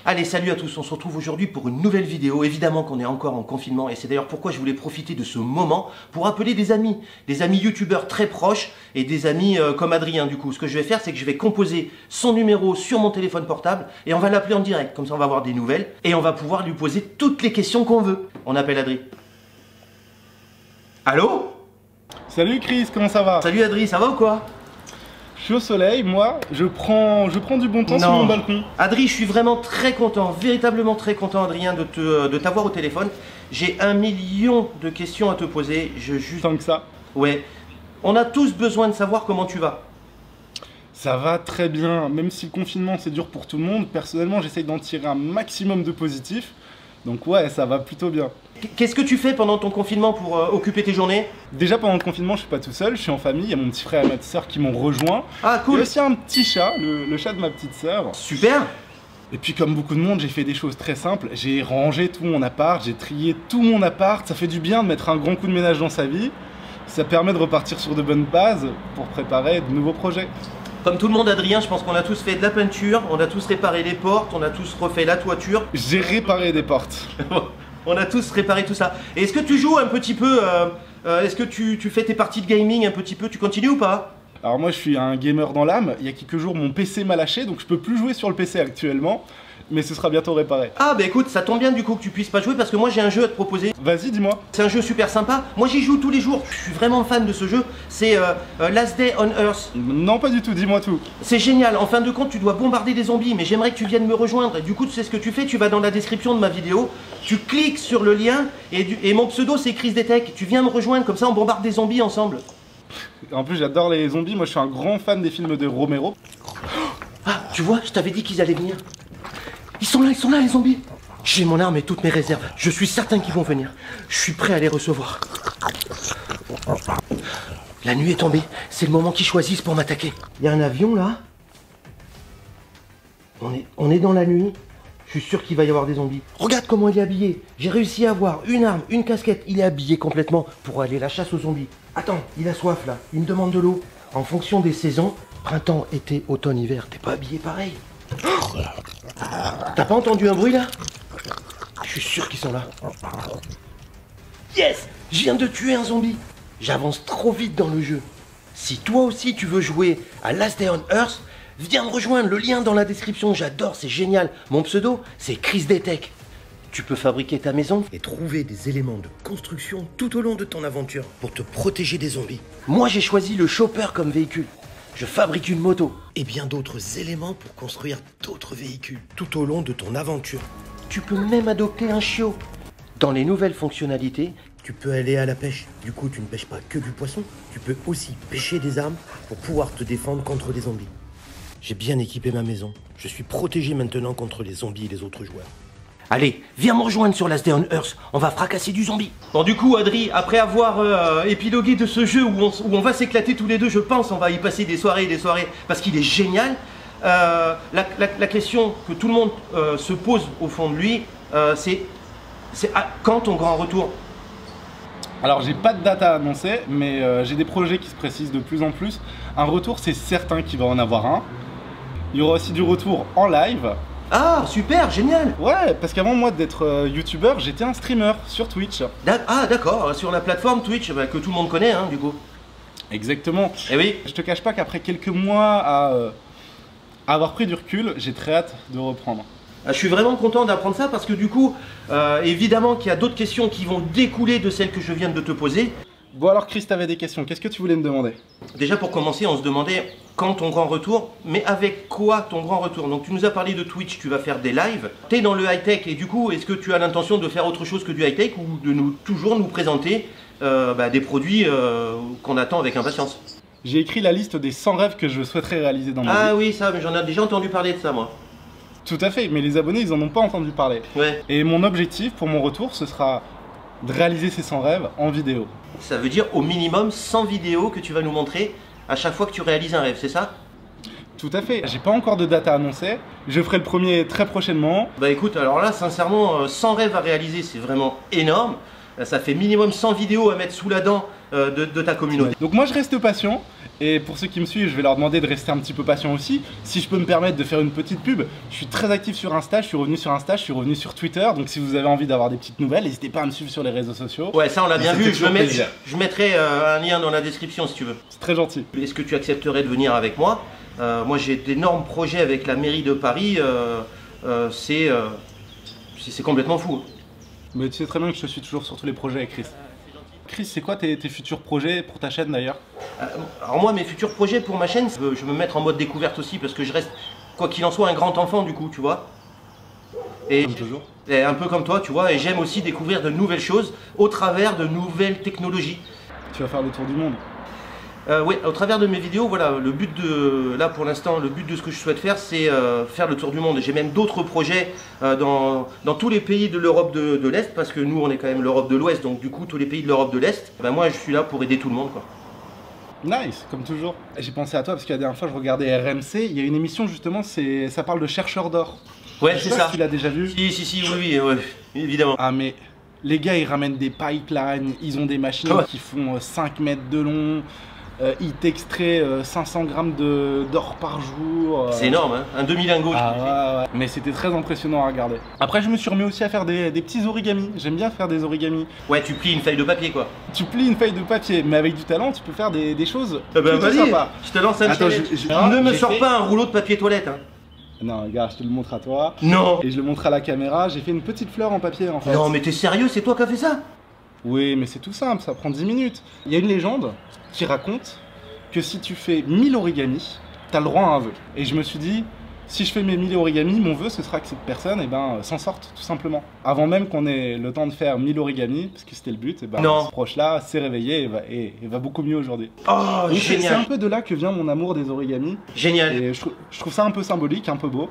Allez, salut à tous, on se retrouve aujourd'hui pour une nouvelle vidéo. Évidemment qu'on est encore en confinement et c'est d'ailleurs pourquoi je voulais profiter de ce moment pour appeler des amis youtubeurs très proches et des amis comme Adrien du coup. Ce que je vais faire, c'est que je vais composer son numéro sur mon téléphone portable et on va l'appeler en direct. Comme ça, on va avoir des nouvelles et on va pouvoir lui poser toutes les questions qu'on veut. On appelle Adrien. Allô? Salut Chris, comment ça va? Salut Adrien, ça va ou quoi? Je suis au soleil, moi, je prends du bon temps sur mon balcon. Adrien, je suis vraiment très content, véritablement très content Adrien de t'avoir au téléphone. J'ai 1 million de questions à te poser. Tant que ça. Ouais. On a tous besoin de savoir comment tu vas. Ça va très bien, même si le confinement c'est dur pour tout le monde, personnellement j'essaye d'en tirer un maximum de positif. Donc ouais, ça va plutôt bien. Qu'est-ce que tu fais pendant ton confinement pour occuper tes journées? Déjà pendant le confinement, je suis pas tout seul, je suis en famille, il y a mon petit frère et ma petite soeur qui m'ont rejoint. Ah cool. Il y a aussi un petit chat, le chat de ma petite soeur. Super. Et puis comme beaucoup de monde, j'ai fait des choses très simples. J'ai rangé tout mon appart, j'ai trié tout mon appart. Ça fait du bien de mettre un grand coup de ménage dans sa vie. Ça permet de repartir sur de bonnes bases pour préparer de nouveaux projets. Comme tout le monde, Adrien, je pense qu'on a tous fait de la peinture, on a tous réparé les portes, on a tous refait la toiture. J'ai réparé des portes. On a tous réparé tout ça. Et est-ce que tu joues un petit peu est-ce que tu fais tes parties de gaming un petit peu? Tu continues ou pas? Alors moi je suis un gamer dans l'âme. Il y a quelques jours mon PC m'a lâché, donc je peux plus jouer sur le PC actuellement. Mais ce sera bientôt réparé. Ah bah écoute, ça tombe bien du coup que tu puisses pas jouer parce que moi j'ai un jeu à te proposer. Vas-y, dis-moi. C'est un jeu super sympa. Moi j'y joue tous les jours. Je suis vraiment fan de ce jeu. C'est Last Day on Earth. Non pas du tout, dis-moi tout. C'est génial. En fin de compte, tu dois bombarder des zombies. Mais j'aimerais que tu viennes me rejoindre. Et du coup, tu sais ce que tu fais? Tu vas dans la description de ma vidéo. Tu cliques sur le lien. Et mon pseudo c'est Chris Detech. Tu viens me rejoindre. Comme ça on bombarde des zombies ensemble. En plus j'adore les zombies. Moi je suis un grand fan des films de Romero. Ah, tu vois, je t'avais dit qu'ils allaient venir. Ils sont là les zombies. J'ai mon arme et toutes mes réserves. Je suis certain qu'ils vont venir. Je suis prêt à les recevoir. La nuit est tombée. C'est le moment qu'ils choisissent pour m'attaquer. Il y a un avion là. On est dans la nuit. Je suis sûr qu'il va y avoir des zombies. Regarde comment il est habillé. J'ai réussi à avoir une arme, une casquette. Il est habillé complètement pour aller à la chasse aux zombies. Attends, il a soif là. Il me demande de l'eau. En fonction des saisons, printemps, été, automne, hiver, t'es pas habillé pareil. T'as pas entendu un bruit là? Je suis sûr qu'ils sont là. Yes! Je viens de tuer un zombie. J'avance trop vite dans le jeu. Si toi aussi tu veux jouer à Last Day on Earth, viens me rejoindre, le lien dans la description. J'adore, c'est génial. Mon pseudo, c'est Chris Detech. Tu peux fabriquer ta maison et trouver des éléments de construction tout au long de ton aventure pour te protéger des zombies. Moi j'ai choisi le chopper comme véhicule. Je fabrique une moto et bien d'autres éléments pour construire d'autres véhicules tout au long de ton aventure. Tu peux même adopter un chiot. Dans les nouvelles fonctionnalités, tu peux aller à la pêche. Du coup, tu ne pêches pas que du poisson, tu peux aussi pêcher des armes pour pouvoir te défendre contre des zombies. J'ai bien équipé ma maison. Je suis protégé maintenant contre les zombies et les autres joueurs. Allez, viens me rejoindre sur Last Day on Earth, on va fracasser du zombie. Bon du coup Adrien, après avoir épilogué de ce jeu où on va s'éclater tous les deux, je pense, on va y passer des soirées et des soirées, parce qu'il est génial. La question que tout le monde se pose au fond de lui, c'est quand ton grand retour? Alors j'ai pas de date à annoncer, mais j'ai des projets qui se précisent de plus en plus. Un retour c'est certain qu'il va en avoir un. Il y aura aussi du retour en live. Ah, super, génial! Ouais, parce qu'avant moi d'être youtubeur, j'étais un streamer sur Twitch. Ah, d'accord, sur la plateforme Twitch, bah, que tout le monde connaît, hein, du coup. Exactement. Eh oui. Je te cache pas qu'après quelques mois à avoir pris du recul, j'ai très hâte de reprendre. Je suis vraiment content d'apprendre ça parce que du coup, évidemment qu'il y a d'autres questions qui vont découler de celles que je viens de te poser. Bon alors Chris, t'avais des questions, qu'est-ce que tu voulais me demander? Déjà pour commencer, on se demandait quand ton grand retour, mais avec quoi ton grand retour? Donc tu nous as parlé de Twitch, tu vas faire des lives, tu es dans le high-tech et du coup, est-ce que tu as l'intention de faire autre chose que du high-tech ou de toujours nous présenter des produits qu'on attend avec impatience? J'ai écrit la liste des 100 rêves que je souhaiterais réaliser dans ma vie. Ah oui, ça, mais j'en ai déjà entendu parler de ça moi. Tout à fait, mais les abonnés ils en ont pas entendu parler. Ouais. Et mon objectif pour mon retour, ce sera de réaliser ces 100 rêves en vidéo. Ça veut dire au minimum 100 vidéos que tu vas nous montrer à chaque fois que tu réalises un rêve, c'est ça? Tout à fait, j'ai pas encore de date à annoncer, je ferai le premier très prochainement. Bah écoute, alors là sincèrement, 100 rêves à réaliser c'est vraiment énorme. Ça fait minimum 100 vidéos à mettre sous la dent de ta communauté. Donc moi je reste patient, et pour ceux qui me suivent, je vais leur demander de rester un petit peu patient aussi. Si je peux me permettre de faire une petite pub, je suis très actif sur Insta, je suis revenu sur Insta, je suis revenu sur Twitter, donc si vous avez envie d'avoir des petites nouvelles, n'hésitez pas à me suivre sur les réseaux sociaux. Ouais, ça on l'a bien vu, plaisir. je mettrai un lien dans la description si tu veux. C'est très gentil. Est-ce que tu accepterais de venir avec moi? Moi j'ai d'énormes projets avec la mairie de Paris, c'est complètement fou. Mais tu sais très bien que je te suis toujours sur tous les projets avec Chris. Chris, c'est quoi tes futurs projets pour ta chaîne d'ailleurs? Alors moi, mes futurs projets pour ma chaîne, je veux me mettre en mode découverte aussi parce que je reste, quoi qu'il en soit, un grand enfant du coup, tu vois. Et comme toujours. Et un peu comme toi, tu vois, et j'aime aussi découvrir de nouvelles choses au travers de nouvelles technologies. Tu vas faire le tour du monde? Oui, au travers de mes vidéos, voilà, le but de, là pour l'instant, le but de ce que je souhaite faire, c'est faire le tour du monde. J'ai même d'autres projets dans tous les pays de l'Europe de l'Est, parce que nous, on est quand même l'Europe de l'Ouest, donc du coup, tous les pays de l'Europe de l'Est, ben moi, je suis là pour aider tout le monde, quoi. Nice, comme toujours. J'ai pensé à toi parce que la dernière fois, je regardais RMC, il y a une émission justement, ça parle de chercheurs d'or. Ouais, c'est ça. Tu l'as déjà vu? Si, oui, évidemment. Ah mais, les gars, ils ramènent des pipelines, ils ont des machines qui font 5 mètres de long. Il t'extrait 500 grammes d'or par jour. C'est énorme, hein, un demi-lingot. Ouais. Mais c'était très impressionnant à regarder. Après, je me suis remis aussi à faire des petits origamis. J'aime bien faire des origamis. Ouais, tu plies une feuille de papier, quoi. Tu plies une feuille de papier, mais avec du talent, tu peux faire des choses plutôt sympas. Je te lance un challenge. Ne me sors pas un rouleau de papier toilette, hein. Non, regarde, je te le montre à toi. Non. Et je le montre à la caméra. J'ai fait une petite fleur en papier, en fait. Non, mais t'es sérieux, c'est toi qui as fait ça? Oui, mais c'est tout simple, ça prend 10 minutes. Il y a une légende qui raconte que si tu fais 1000 origamis, t'as le droit à un vœu. Et je me suis dit, si je fais mes 1000 origamis, mon vœu, ce sera que cette personne s'en sorte, tout simplement. Avant même qu'on ait le temps de faire 1000 origamis, parce que c'était le but, ce proche-là s'est réveillé et va beaucoup mieux aujourd'hui. Oh, génial. C'est un peu de là que vient mon amour des origamis. Génial. Et je trouve ça un peu symbolique, un peu beau.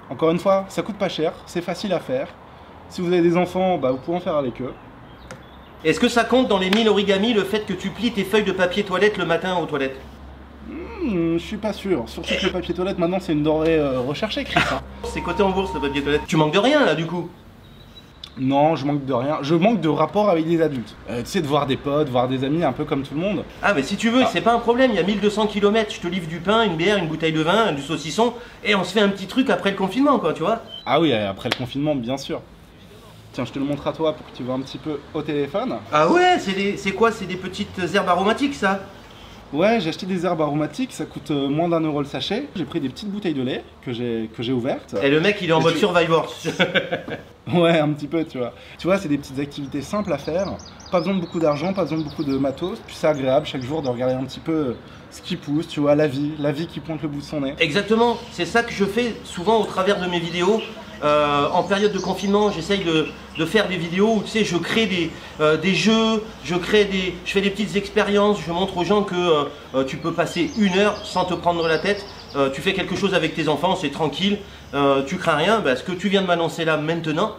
Encore une fois, ça coûte pas cher, c'est facile à faire. Si vous avez des enfants, vous pouvez en faire avec eux. Est-ce que ça compte dans les 1000 origamis le fait que tu plies tes feuilles de papier toilette le matin aux toilettes? Je suis pas sûr. Surtout que le papier toilette maintenant c'est une denrée recherchée, Chris. Hein. C'est coté en bourse le papier toilette. Tu manques de rien là du coup? Non, je manque de rien. Je manque de rapport avec des adultes. Tu sais, de voir des potes, voir des amis, un peu comme tout le monde. Ah mais si tu veux, c'est pas un problème, il y a 1200 km, je te livre du pain, une bière, une bouteille de vin, du saucisson, et on se fait un petit truc après le confinement quoi, tu vois? Ah oui, après le confinement, bien sûr. Tiens, je te le montre à toi pour que tu vois un petit peu au téléphone. Ah ouais, c'est quoi? C'est des petites herbes aromatiques ça? Ouais, j'ai acheté des herbes aromatiques, ça coûte moins d'1 € le sachet. J'ai pris des petites bouteilles de lait que j'ai ouvertes. Et le mec il est en mode Survivor. Ouais, un petit peu, tu vois. Tu vois, c'est des petites activités simples à faire. Pas besoin de beaucoup d'argent, pas besoin de beaucoup de matos. Puis c'est agréable chaque jour de regarder un petit peu ce qui pousse, tu vois, la vie qui pointe le bout de son nez. Exactement, c'est ça que je fais souvent au travers de mes vidéos. En période de confinement, j'essaye de faire des vidéos où tu sais, je crée des jeux, je fais des petites expériences, je montre aux gens que tu peux passer 1 heure sans te prendre la tête. Tu fais quelque chose avec tes enfants, c'est tranquille, tu crains rien. Ce que tu viens de m'annoncer là maintenant,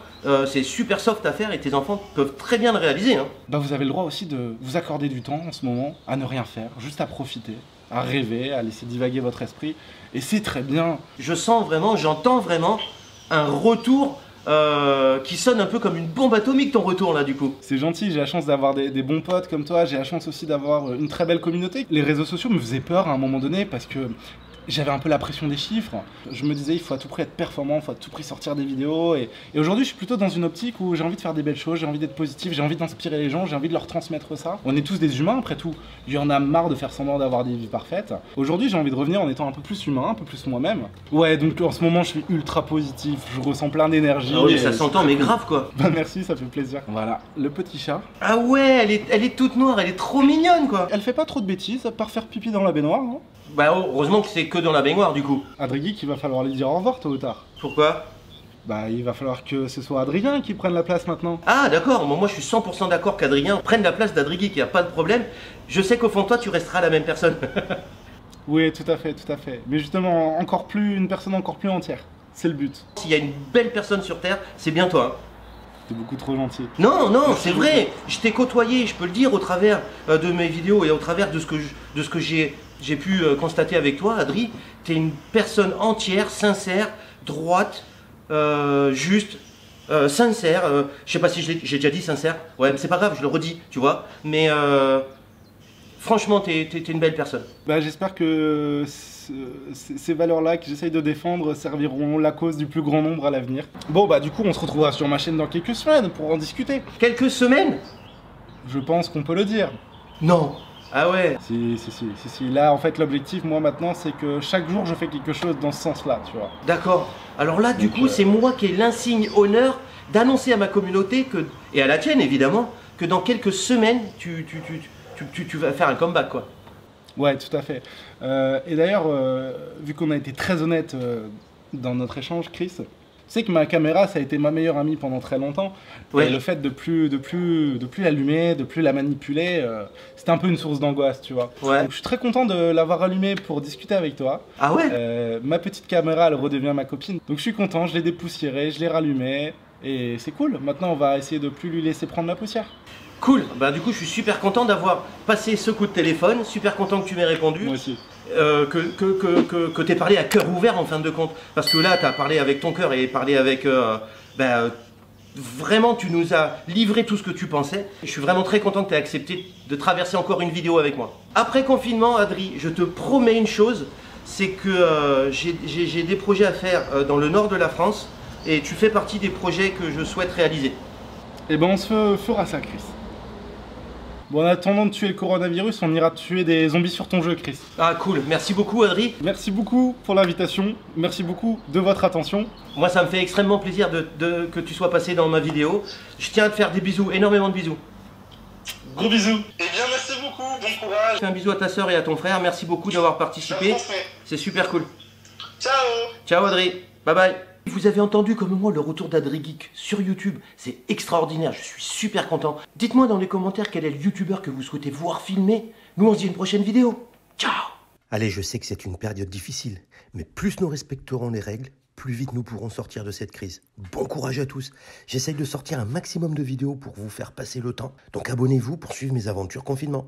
c'est super soft à faire et tes enfants peuvent très bien le réaliser. Hein. Vous avez le droit aussi de vous accorder du temps en ce moment, à ne rien faire, juste à profiter, à rêver, à laisser divaguer votre esprit. Et c'est très bien. Je sens vraiment, j'entends vraiment un retour qui sonne un peu comme une bombe atomique ton retour là du coup. C'est gentil, j'ai la chance d'avoir des bons potes comme toi, j'ai la chance aussi d'avoir une très belle communauté. Les réseaux sociaux me faisaient peur à un moment donné parce que j'avais un peu la pression des chiffres. Je me disais il faut à tout prix être performant, il faut à tout prix sortir des vidéos. Et aujourd'hui je suis plutôt dans une optique où j'ai envie de faire des belles choses, j'ai envie d'être positif, j'ai envie d'inspirer les gens, j'ai envie de leur transmettre ça. On est tous des humains après tout. Il y en a marre de faire semblant d'avoir des vies parfaites. Aujourd'hui j'ai envie de revenir en étant un peu plus humain, un peu plus moi-même. Ouais, donc en ce moment je suis ultra positif, je ressens plein d'énergie. Ah oui, ça s'entend mais grave quoi. Merci, ça fait plaisir. Voilà, le petit chat. Ah ouais, elle est toute noire, elle est trop mignonne quoi. Elle fait pas trop de bêtises, à part faire pipi dans la baignoire. Hein. Heureusement que c'est que dans la baignoire du coup. Adrigui, il va falloir lui dire au revoir tôt ou tard. Pourquoi? Il va falloir que ce soit Adrien qui prenne la place maintenant. Ah d'accord, moi je suis 100% d'accord qu'Adrien prenne la place d'Adrigui, qu'il n'y a pas de problème. Je sais qu'au fond de toi tu resteras la même personne. Oui, tout à fait, tout à fait. Mais justement, une personne encore plus entière. C'est le but. S'il y a une belle personne sur Terre, c'est bien toi. T'es beaucoup trop gentil. Non, c'est vrai. Je t'ai côtoyé, je peux le dire, au travers de mes vidéos et au travers de ce que j'ai pu constater avec toi, Adri. T'es une personne entière, sincère, droite, juste. Sincère, je sais pas si j'ai déjà dit sincère. Ouais, mais c'est pas grave, je le redis, tu vois. Mais franchement, t'es une belle personne. Bah, j'espère que ces valeurs-là que j'essaye de défendre serviront la cause du plus grand nombre à l'avenir. Bon, bah du coup, on se retrouvera sur ma chaîne dans quelques semaines pour en discuter. Quelques semaines? Je pense qu'on peut le dire. Non. Ah ouais. Si. Là, en fait, l'objectif, moi, maintenant, c'est que chaque jour, je fais quelque chose dans ce sens-là, tu vois. D'accord. Alors là, du coup, c'est moi qui ai l'insigne honneur d'annoncer à ma communauté que, et à la tienne évidemment, que dans quelques semaines, tu vas faire un comeback, quoi. Ouais, tout à fait. Et d'ailleurs, vu qu'on a été très honnête dans notre échange, Chris, tu sais que ma caméra, ça a été ma meilleure amie pendant très longtemps. Ouais. Et le fait de plus l'allumer, de plus la manipuler, c'était un peu une source d'angoisse, tu vois. Ouais. Donc je suis très content de l'avoir allumée pour discuter avec toi. Ah ouais. Ma petite caméra, elle redevient ma copine. Donc je suis content, je l'ai dépoussiérée, je l'ai rallumée. Et c'est cool. Maintenant, on va essayer de plus lui laisser prendre la poussière. Cool. Bah du coup, je suis super content d'avoir passé ce coup de téléphone. Super content que tu m'aies répondu. Moi aussi. Que tu aies parlé à cœur ouvert en fin de compte. Parce que là, tu as parlé avec ton cœur et parlé avec... vraiment, tu nous as livré tout ce que tu pensais. Je suis vraiment très content que tu aies accepté de traverser encore une vidéo avec moi. Après confinement, Adri, je te promets une chose, c'est que j'ai des projets à faire dans le nord de la France et tu fais partie des projets que je souhaite réaliser. Eh ben, on se fera ça, Chris. Bon, en attendant de tuer le coronavirus, on ira tuer des zombies sur ton jeu, Chris. Ah cool, merci beaucoup Adri. Merci beaucoup pour l'invitation, merci beaucoup de votre attention. Moi ça me fait extrêmement plaisir que tu sois passé dans ma vidéo. Je tiens à te faire des bisous, énormément de bisous. Gros bisous. Eh bien, merci beaucoup, bon courage. Fais un bisou à ta soeur et à ton frère, merci beaucoup d'avoir participé. C'est super cool. Ciao. Ciao Adri, bye bye. Vous avez entendu comme moi le retour d'Adri Geek sur YouTube, c'est extraordinaire, je suis super content. Dites-moi dans les commentaires quel est le youtubeur que vous souhaitez voir filmer. Nous on se dit une prochaine vidéo. Ciao. Allez, je sais que c'est une période difficile, mais plus nous respecterons les règles, plus vite nous pourrons sortir de cette crise. Bon courage à tous. J'essaye de sortir un maximum de vidéos pour vous faire passer le temps, donc abonnez-vous pour suivre mes aventures confinement.